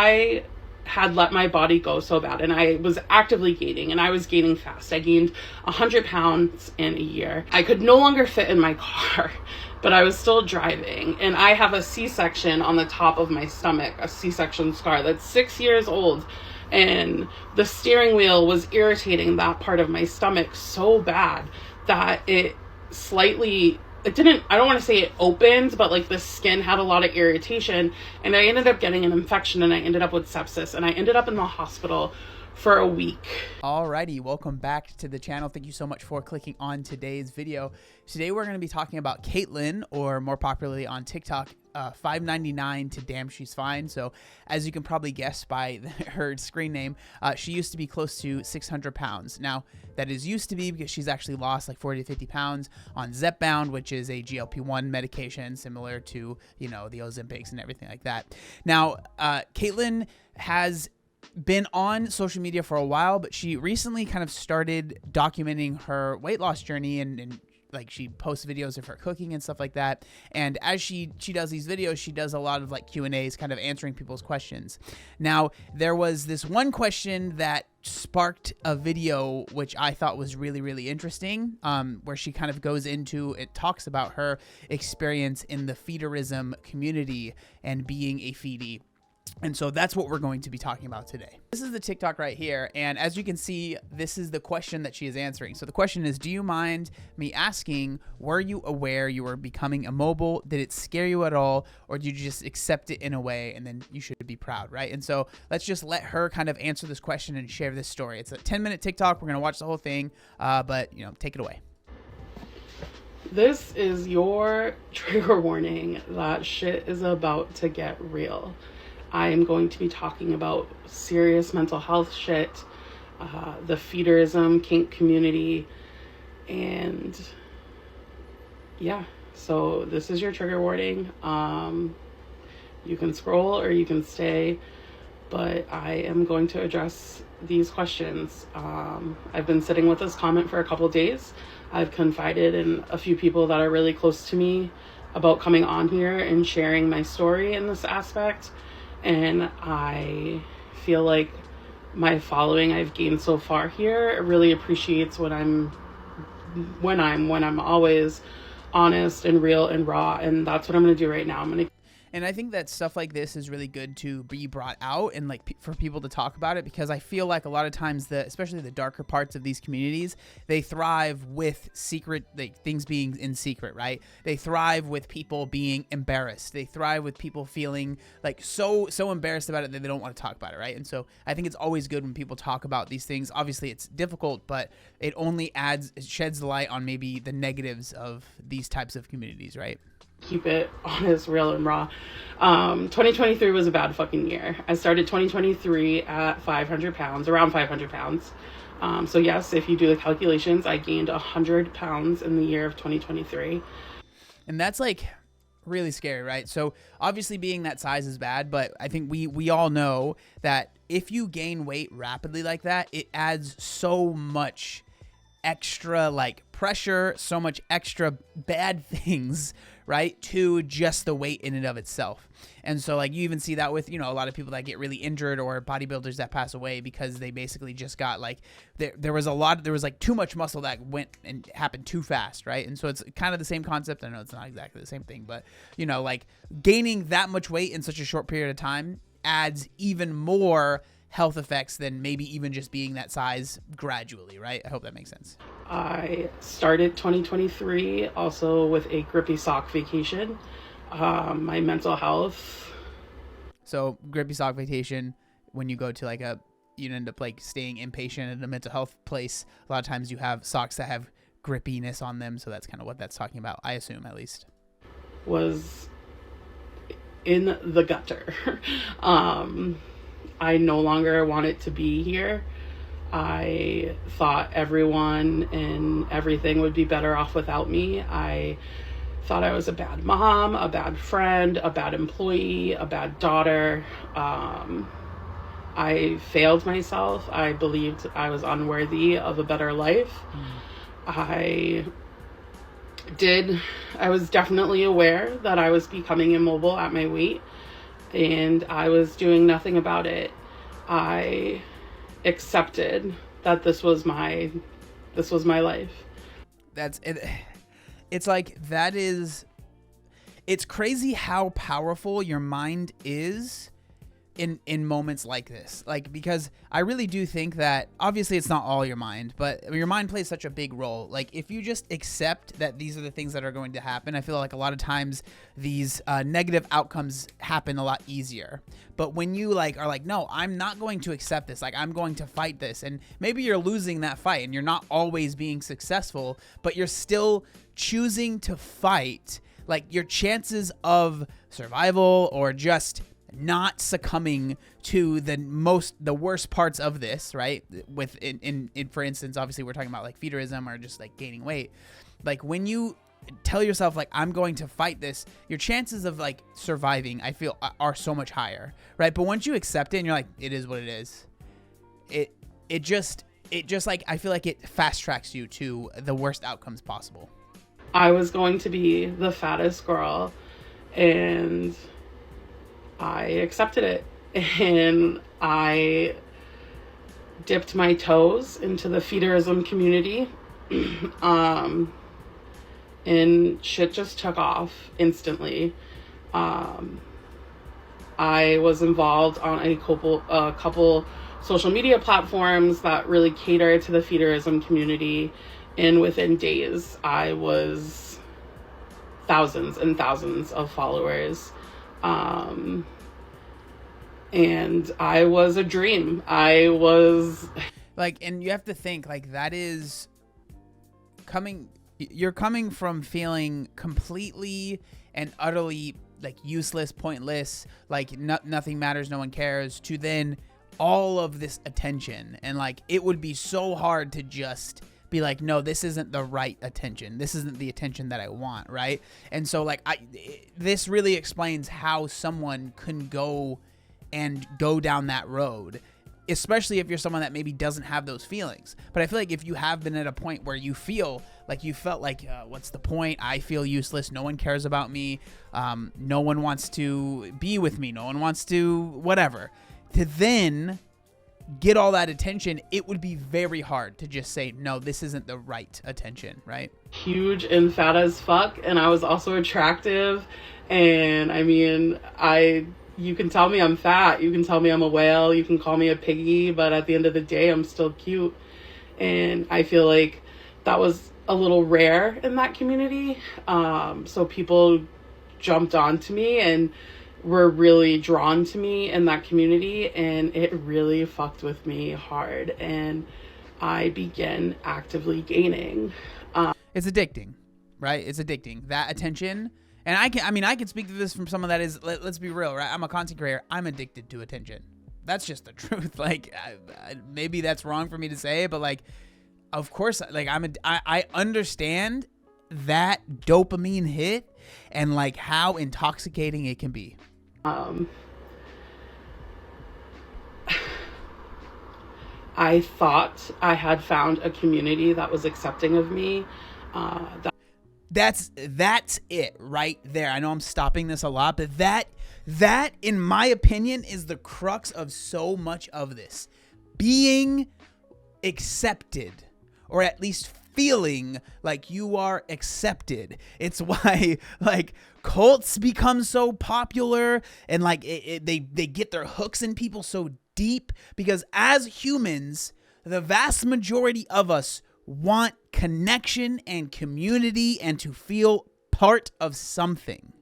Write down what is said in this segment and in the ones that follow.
I had let my body go so bad, and I was actively gaining, and I was gaining fast. I gained 100 pounds in a year. I could no longer fit in my car, but I was still driving, and I have a C-section on the top of my stomach, a C-section scar that's 6 years old, and the steering wheel was irritating that part of my stomach so bad that it didn't, I don't want to say it opened, but like the skin had a lot of irritation, and I ended up getting an infection, and I ended up with sepsis, and I ended up in the hospital for a week. Alrighty, welcome back to the channel. Thank you so much for clicking on today's video. Today we're going to be talking about Caitlyn, or more popularly on TikTok, 599 to Damn She's Fine. So as you can probably guess by her screen name, she used to be close to 600 pounds. Now that is used to be because she's actually lost like 40 to 50 pounds on Zepbound, which is a GLP-1 medication similar to, you know, the Ozempics and everything like that. Now, Caitlyn has been on social media for a while, but she recently kind of started documenting her weight loss journey, and like she posts videos of her cooking and stuff like that. And as she does these videos, she does a lot of like Q&As, kind of answering people's questions. Now, there was this one question that sparked a video which I thought was really, really interesting, where she kind of goes into, it talks about her experience in the Feederism community and being a feedie. And so that's what we're going to be talking about today. This is the TikTok right here. And as you can see, this is the question that she is answering. So the question is, do you mind me asking, were you aware you were becoming immobile? Did it scare you at all? Or did you just accept it in a way and then you should be proud, right? And so let's just let her kind of answer this question and share this story. It's a 10-minute TikTok. We're going to watch the whole thing, but you know, take it away. This is your trigger warning that shit is about to get real. I am going to be talking about serious mental health shit, the Feederism kink community, and yeah, so this is your trigger warning. You can scroll or you can stay, but I am going to address these questions. I've been sitting with this comment for a couple days. I've confided in a few people that are really close to me about coming on here and sharing my story in this aspect. And I feel like my following I've gained so far here really appreciates when I'm always honest and real and raw. And that's what I'm going to do right now. And I think that stuff like this is really good to be brought out and like for people to talk about it, because I feel like a lot of times, especially the darker parts of these communities, they thrive with secret, like things being in secret, right? They thrive with people being embarrassed. They thrive with people feeling like so embarrassed about it that they don't want to talk about it, right? And so I think it's always good when people talk about these things. Obviously it's difficult, but it only sheds the light on maybe the negatives of these types of communities, right? Keep it honest, real, and raw. 2023 was a bad fucking year. I started 2023 at 500 pounds, around 500 pounds. So yes, if you do the calculations, I gained 100 pounds in the year of 2023. And that's like really scary, right? So obviously being that size is bad, but I think we all know that if you gain weight rapidly like that, it adds so much extra like pressure, so much extra bad things, right, to just the weight in and of itself. And so like you even see that with, you know, a lot of people that get really injured or bodybuilders that pass away because they basically just got like there was like too much muscle that went and happened too fast, right? And so it's kind of the same concept. I know it's not exactly the same thing, but you know, like gaining that much weight in such a short period of time adds even more health effects than maybe even just being that size gradually, right? I hope that makes sense. I started 2023 also with a grippy sock vacation. My mental health. So grippy sock vacation, when you go to you end up like staying inpatient at a mental health place, a lot of times you have socks that have grippiness on them. So that's kind of what that's talking about, I assume, at least. Was in the gutter. I no longer wanted to be here. I thought everyone and everything would be better off without me. I thought I was a bad mom, a bad friend, a bad employee, a bad daughter. I failed myself. I believed I was unworthy of a better life. I was definitely aware that I was becoming immobile at my weight. and I was doing nothing about it. I accepted that this was my life. That's it. It's like, it's crazy how powerful your mind is in moments like this. Like, because I really do think that obviously it's not all your mind, but your mind plays such a big role. Like, if you just accept that these are the things that are going to happen, I feel like a lot of times these negative outcomes happen a lot easier. But when you like are like, no, I'm not going to accept this, like I'm going to fight this, and maybe you're losing that fight and you're not always being successful, but you're still choosing to fight, like your chances of survival or just not succumbing to the worst parts of this, right? With in for instance, obviously we're talking about like feederism or just like gaining weight. Like, when you tell yourself like, I'm going to fight this, your chances of like surviving, I feel, are so much higher, right? But once you accept it and you're like, it is what it is, it just like, I feel like it fast tracks you to the worst outcomes possible. I was going to be the fattest girl, and I accepted it, and I dipped my toes into the Feederism community, and shit just took off instantly. I was involved on a couple social media platforms that really cater to the Feederism community, and within days, I was thousands and thousands of followers. And I was a dream. I was like, and you have to think like, that is you're coming from feeling completely and utterly like useless, pointless, like nothing matters, no one cares, to then all of this attention. And like, it would be so hard to just be like, no, this isn't the right attention. This isn't the attention that I want, right? And so like, this really explains how someone can go down that road, especially if you're someone that maybe doesn't have those feelings. But I feel like if you have been at a point where you felt like, what's the point? I feel useless. No one cares about me. No one wants to be with me. No one wants to whatever. To then get all that attention, it would be very hard to just say, no, this isn't the right attention, right? Huge and fat as fuck, and I was also attractive. And I mean, you can tell me I'm fat, you can tell me I'm a whale, you can call me a piggy, but at the end of the day, I'm still cute. And I feel like that was a little rare in that community. So people jumped onto me and were really drawn to me in that community, and it really fucked with me hard, and I began actively gaining. It's addicting, right? It's addicting, that attention. And I can speak to this from someone that is, let's be real, right? I'm a content creator. I'm addicted to attention. That's just the truth. Like, maybe that's wrong for me to say, but like, of course, like I understand that dopamine hit and like how intoxicating it can be. I thought I had found a community that was accepting of me. That's it right there. I know I'm stopping this a lot, but that in my opinion is the crux of so much of this. Being accepted, or at least feeling like you are accepted. It's why like cults become so popular, and like they get their hooks in people so deep, because as humans, the vast majority of us want connection and community and to feel part of something.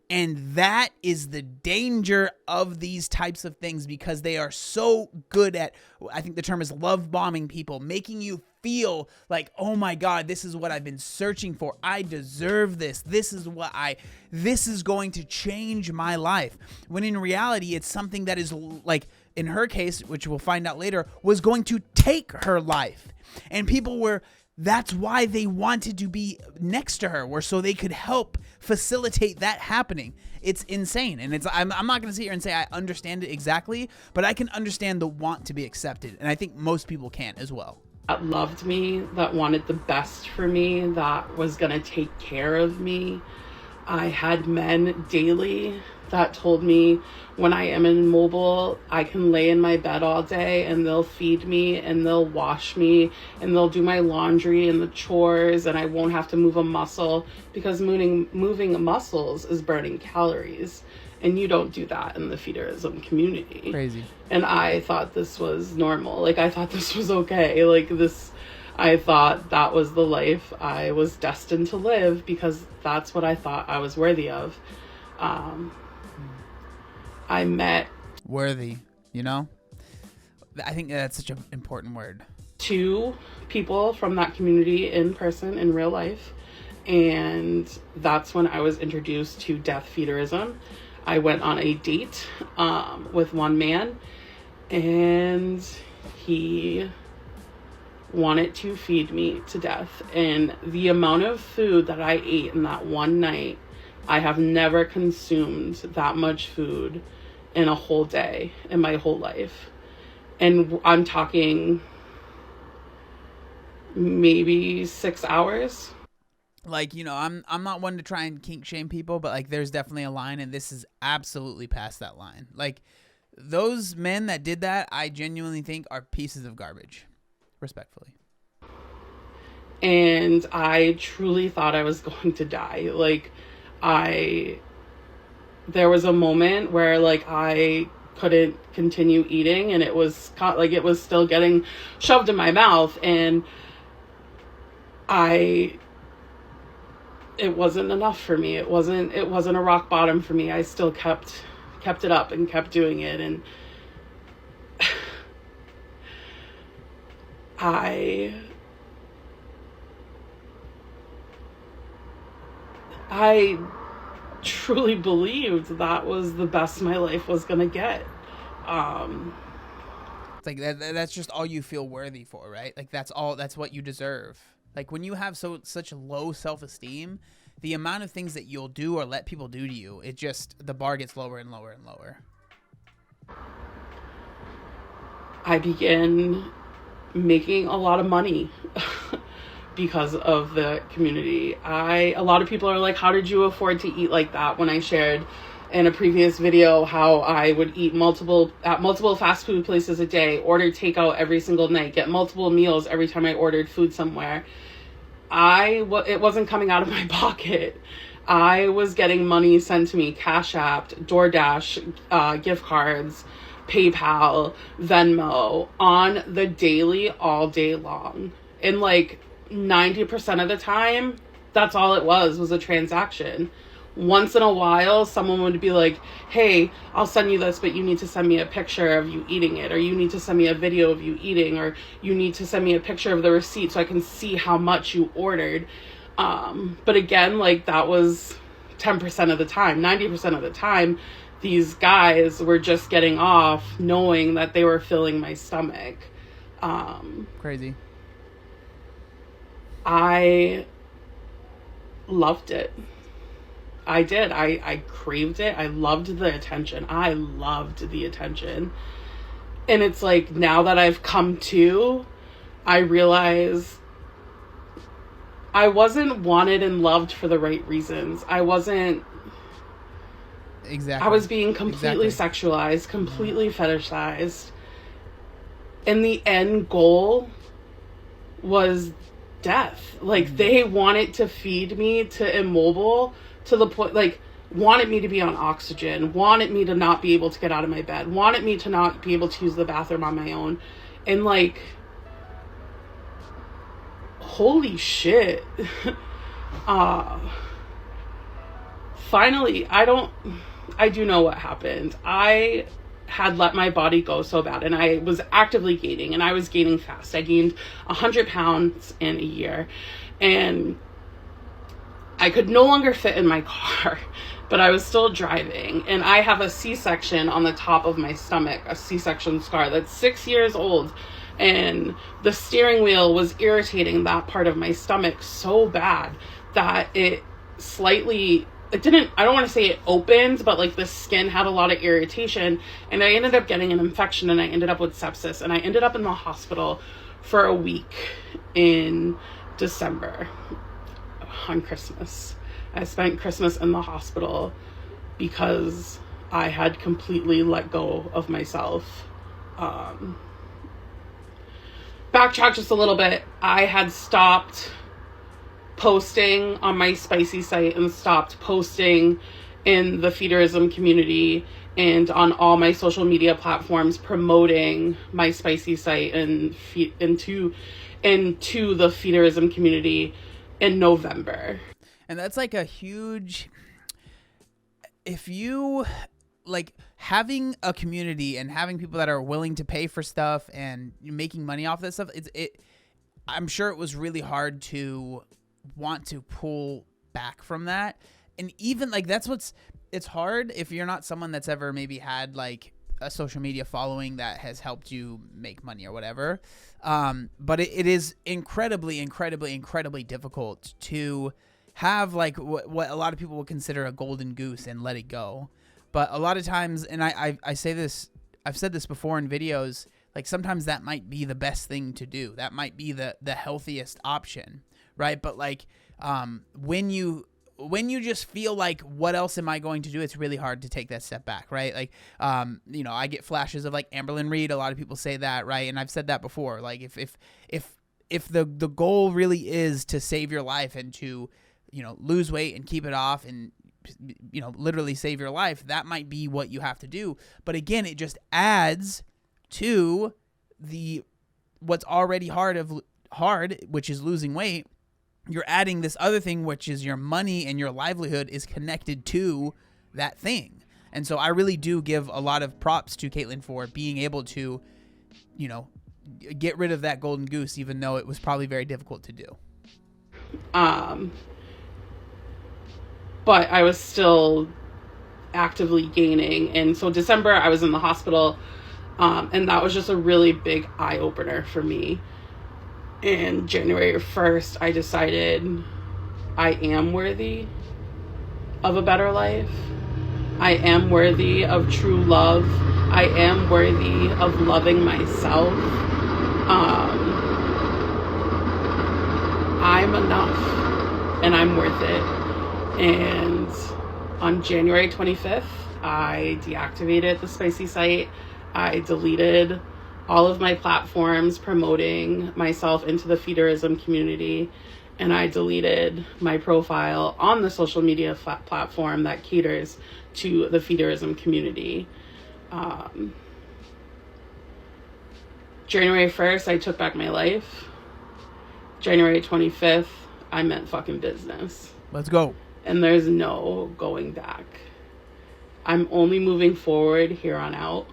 And that is the danger of these types of things, because they are so good at, I think the term is love bombing people, making you feel like, oh my God, this is what I've been searching for. I deserve this. This is going to change my life. When in reality, it's something that is like, in her case, which we'll find out later, was going to take her life. And that's why they wanted to be next to her, so they could help facilitate that happening. It's insane. And I'm not going to sit here and say I understand it exactly, but I can understand the want to be accepted. And I think most people can as well. That loved me, that wanted the best for me, that was going to take care of me. I had men daily that told me when I am immobile, I can lay in my bed all day and they'll feed me and they'll wash me and they'll do my laundry and the chores and I won't have to move a muscle, because moving muscles is burning calories. And you don't do that in the Feederism community. Crazy. And I thought this was normal. Like, I thought this was okay. I thought that was the life I was destined to live, because that's what I thought I was worthy of. I met... Worthy, you know? I think that's such an important word. 2 people from that community in person, in real life. And that's when I was introduced to death feederism. I went on a date with one man, and he wanted to feed me to death. And the amount of food that I ate in that one night, I have never consumed that much food in a whole day in my whole life. And I'm talking maybe 6 hours. Like, you know, I'm not one to try and kink shame people, but like there's definitely a line, and this is absolutely past that line. Like, those men that did that, I genuinely think are pieces of garbage, respectfully. And I truly thought I was going to die. Like, there was a moment where like I couldn't continue eating, and it was still getting shoved in my mouth, and it wasn't enough for me. It wasn't a rock bottom for me. I still kept it up and kept doing it. And I truly believed that was the best my life was going to get. It's like that's just all you feel worthy for, right? Like that's what you deserve. Like, when you have such low self-esteem, the amount of things that you'll do or let people do to you, the bar gets lower and lower and lower. I began making a lot of money because of the community. A lot of people are like, how did you afford to eat like that? When I shared in a previous video how I would eat multiple fast food places a day, order takeout every single night, get multiple meals every time I ordered food somewhere. It wasn't coming out of my pocket. I was getting money sent to me, Cash App, DoorDash, gift cards, PayPal, Venmo, on the daily, all day long. And like 90% of the time, that's all it was a transaction. Once in a while, someone would be like, hey, I'll send you this, but you need to send me a picture of you eating it, or you need to send me a video of you eating, or you need to send me a picture of the receipt so I can see how much you ordered. But again, like, that was 10% of the time. 90% of the time, these guys were just getting off knowing that they were filling my stomach. Crazy. I loved it. I did. I craved it. I loved the attention. And it's like, now that I've come to, I realize I wasn't wanted and loved for the right reasons. I wasn't... Exactly. I was being completely sexualized, completely fetishized. And the end goal was death. Like, they wanted to feed me to immobile to the point, like, wanted me to be on oxygen, wanted me to not be able to get out of my bed, wanted me to not be able to use the bathroom on my own. And like, holy shit. Finally, I do know what happened. I had let my body go so bad, and I was actively gaining, and I was gaining fast. I gained 100 pounds in a year, and I could no longer fit in my car, but I was still driving, and I have a C-section on the top of my stomach, a C-section scar that's 6 years old, and the steering wheel was irritating that part of my stomach so bad that it didn't, I don't want to say it opened, but like the skin had a lot of irritation, and I ended up getting an infection, and I ended up with sepsis, and I ended up in the hospital for a week in December on Christmas. I spent Christmas in the hospital. because I had completely let go of myself. Backtrack just a little bit. I had stopped posting on my spicy site and stopped posting in the Feederism community and on all my social media platforms promoting my spicy site and into the Feederism community in November. And that's like a huge, if you like having a community and having people that are willing to pay for stuff and making money off this stuff, I'm sure it was really hard to want to pull back from that. And even like it's hard if you're not someone that's ever maybe had like a social media following that has helped you make money or whatever. But it is incredibly difficult to have like what a lot of people would consider a golden goose and let it go. But a lot of times, and I say this, I've said this before in videos, like sometimes that might be the best thing to do. That might be the healthiest option, right? But like when you just feel like, what else am I going to do? It's really hard to take that step back, right? Like, I get flashes of like Amberlyn Reed. A lot of people say that, right? And I've said that before. Like if the goal really is to save your life and to, lose weight and keep it off and, literally save your life, that might be what you have to do. But again, it just adds to what's already hard, which is losing weight. You're adding this other thing, which is your money and your livelihood is connected to that thing. And so I really do give a lot of props to Caitlyn for being able to, get rid of that golden goose, even though it was probably very difficult to do. But I was still actively gaining. And so December, I was in the hospital. And that was just a really big eye opener for me. And January 1st, I decided I am worthy of a better life. I am worthy of true love. I am worthy of loving myself. I'm enough and I'm worth it. And on January 25th, I deactivated the spicy site. I deleted all of my platforms promoting myself into the Feederism community, and I deleted my profile on the social media platform that caters to the Feederism community. January 1st, I took back my life. January 25th, I meant fucking business. Let's go. And there's no going back. I'm only moving forward here on out.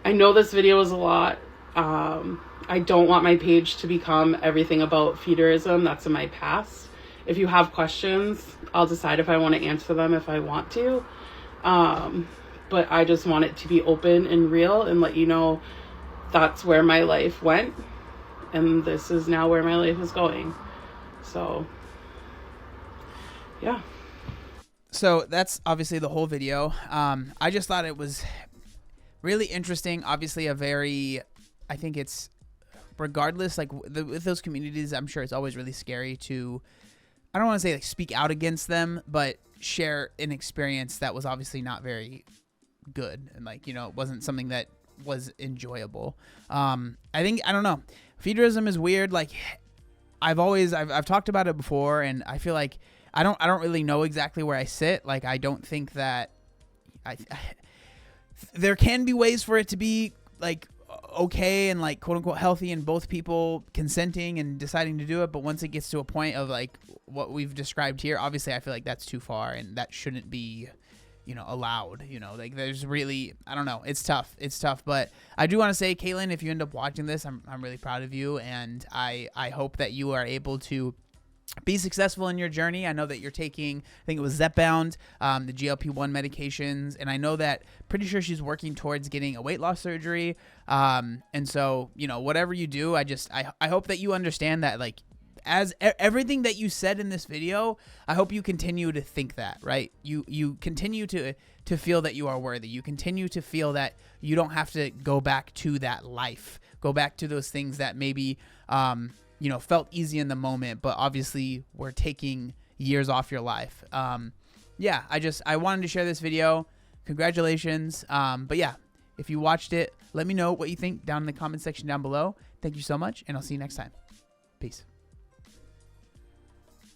I know this video is a lot. I don't want my page to become everything about Feederism. That's in my past. If you have questions, I'll decide if I want to answer them if I want to. But I just want it to be open and real and let you know that's where my life went. And this is now where my life is going. So, yeah. So that's obviously the whole video. I just thought it was really interesting. Obviously I think it's, regardless, like with those communities, I'm sure it's always really scary to, I don't want to say like speak out against them, but share an experience that was obviously not very good. And like, it wasn't something that was enjoyable. I don't know. Feederism is weird. Like I've talked about it before, and I feel like I don't really know exactly where I sit. Like, I don't think that there can be ways for it to be like okay and like quote unquote healthy and both people consenting and deciding to do it. But once it gets to a point of like what we've described here, obviously I feel like that's too far and that shouldn't be, allowed. Like there's really, I don't know. It's tough. But I do want to say, Caitlyn, if you end up watching this, I'm really proud of you. And I hope that you are able to be successful in your journey. I know that you're taking, I think it was Zepbound, the GLP-1 medications, and I know that pretty sure she's working towards getting a weight loss surgery. And so, whatever you do, I hope that you understand that, like, as everything that you said in this video, I hope you continue to think that, right? You continue to feel that you are worthy. You continue to feel that you don't have to go back to that life, go back to those things that maybe, felt easy in the moment, but obviously were taking years off your life. yeah, I wanted to share this video. Congratulations. But yeah, if you watched it, let me know what you think down in the comment section down below. Thank you so much, and I'll see you next time. Peace.